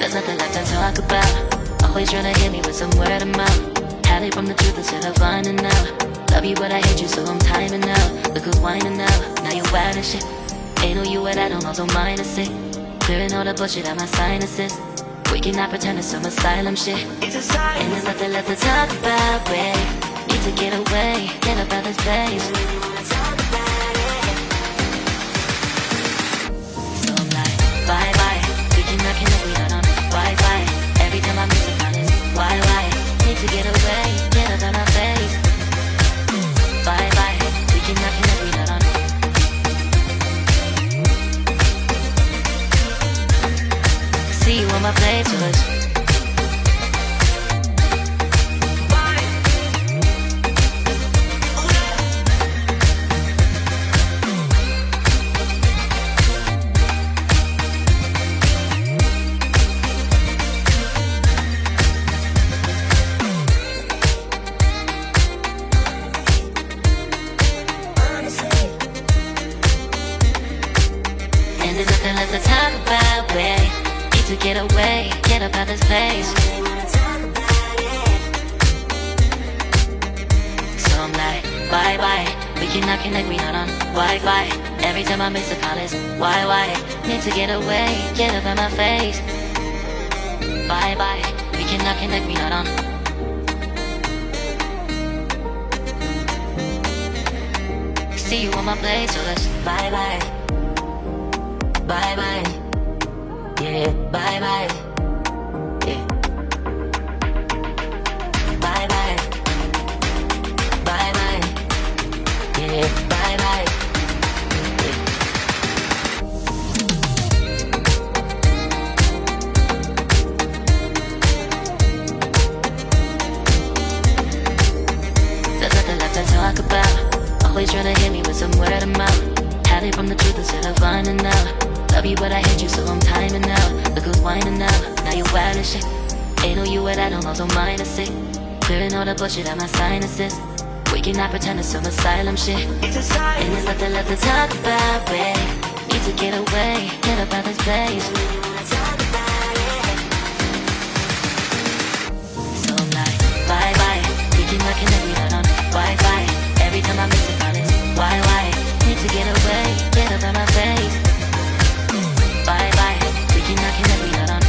There's nothing left to talk about. Always trying to hit me with some word of mouth. Hide it from the truth instead of finding out. Love you but I hate you so I'm timing out. Look who's whining out, now you wild and shit. Ain't no you at all, also minus it. Clearing all the bullshit out my sinuses. We cannot pretend it's some asylum shit. And there's nothing left to talk about, babe. Need to get away, get up out this place. So I'm like, bye bye. We cannot connect, we not on Wi-Fi. Every time I miss a call is why? Need to get away, get up out my face. Bye bye. We cannot connect, we not on. See you on my playlist. And there's nothing left to talk about, babe. Need to get away, get up out this place. So I'm like, bye bye. We cannot connect, we not on Wi-Fi. Every time I miss a call is why? Need to get away, get up out my face. Bye bye. We cannot connect, we not on. See you on my place, so let's bye bye. Bye bye. Yeah, bye bye. Yeah. Bye bye. Bye bye. Yeah, bye bye. Yeah. There's nothing left to talk about. Always trying to hit me with some word of mouth. Hide it from the truth instead of finding out. Love you but I hate you so I'm timing out. Look who's whining out, now you wild and shit. Ain't no you at all, also minus it. Clearing all the bullshit out my sinuses. We cannot pretend it's some asylum shit. And there's nothing left to talk about, babe. Need to get away, get up out this place. So I'm like, bye bye. We cannot connect, we not on Wi-Fi. Every time I miss a call it's why? Need to get away, get up out my face. Bye bye, we cannot connect, we not on.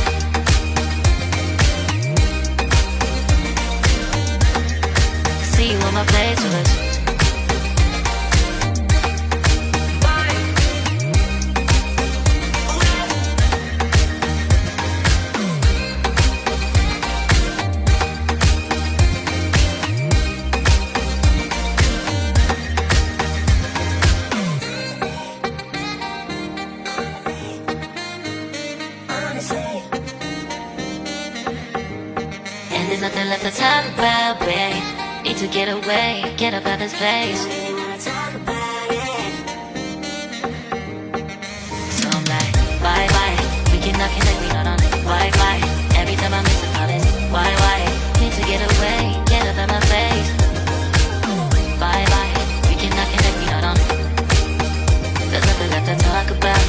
See you on my playlist. And there's nothing left to talk about, babe. Need to get away, get up out this place. So I'm like, bye bye. We cannot connect, we not on Wi-Fi. Every time I miss a call it's why? Need to get away, get up out my face. Bye bye. We cannot connect, we not on. There's nothing left to talk about.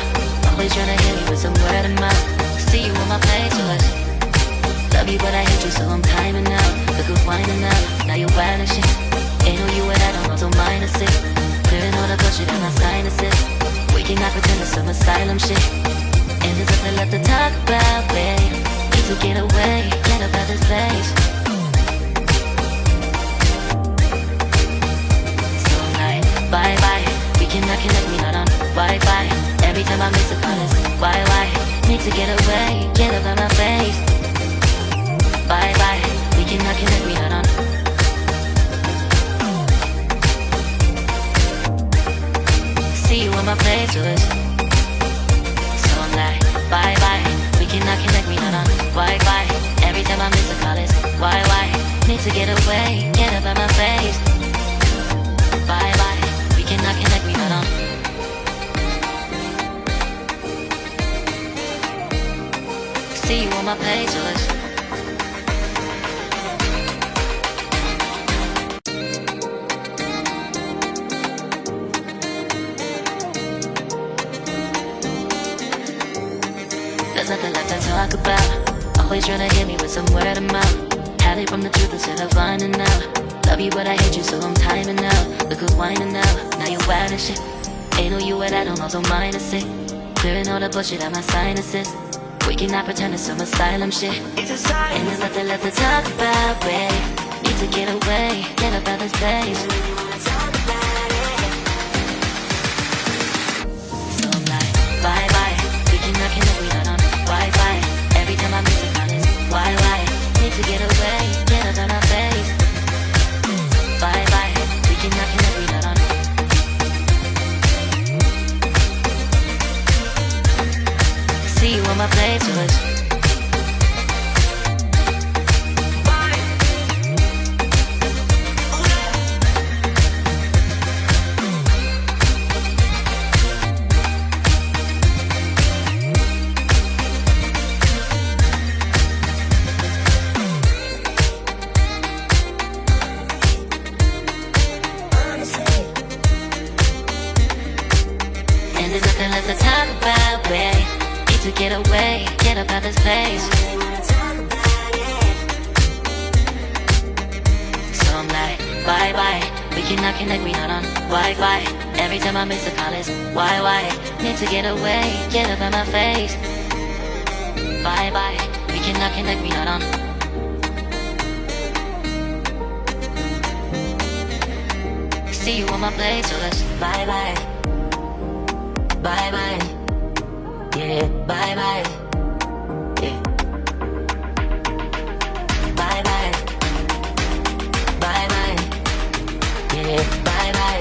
Always trying to hit me with some word of mouth. See you on my playlist. Love you but I hate you so I'm timing out. Look who's whining out, now you wild and shit. Ain't no you at all, also minus it. Clearing all the bullshit out my sinuses. We cannot pretend it's some asylum shit. And there's nothing left to talk about, babe. Need to get away, get up out this place. So I'm like, bye bye. We cannot connect, we not on Wi-Fi. Every time I miss a call it's why? Need to get away, get up out my face. Bye bye, we cannot connect, we not on. See you on my playlist. So I'm like, bye bye, we cannot connect, we not on Wi-Fi. Every time I miss a call it's why? Need to get away, get up out my face. Bye bye, we cannot connect, we not on. See you on my playlist. There's nothing left to talk about. Always tryna hit me with some word of mouth. Hide it from the truth instead of finding out. Love you but I hate you so I'm timing out. Look who's whining now, now you wild and shit. Ain't no you at I don't also minus it. Clearing all the bullshit out my sinuses. We cannot pretend it's some asylum shit. And there's nothing left to talk about, babe. Need to get away, get up out of this place. So I'm like, bye bye. We cannot connect, we not on Wi-Fi. Every time I miss a call it's why? Need to get away, get up out of my face. Bye bye. We cannot connect, we not on. See you on my playlist. And there's nothing left to talk about, babe. Need to get away, get up out this place. So I'm like, bye bye. We cannot connect, we not on Wi-Fi. Every time I miss a call it's why? Need to get away, get up out my face. Bye bye. We cannot connect, we not on. See you on my place, so let's bye bye. Bye bye. Yeah, bye bye. Yeah. Bye bye. Bye bye. Yeah, bye bye.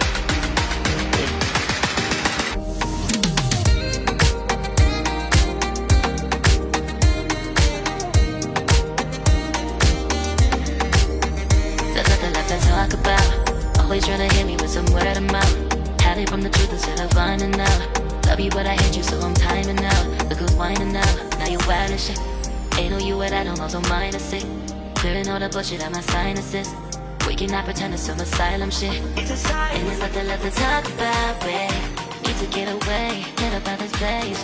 Yeah. There's nothing left to talk about. Always trying to hit me with some word of mouth. Hide it from the truth instead of finding out. Love you but I hate you so I'm timing out. Look who's whining now, now you wild and shit. Ain't no you at I don't also minus it. Clearing all the bullshit out my sinuses. We cannot pretend it's some asylum shit. And there's nothing left to talk about, babe. Need to get away, get up out this place.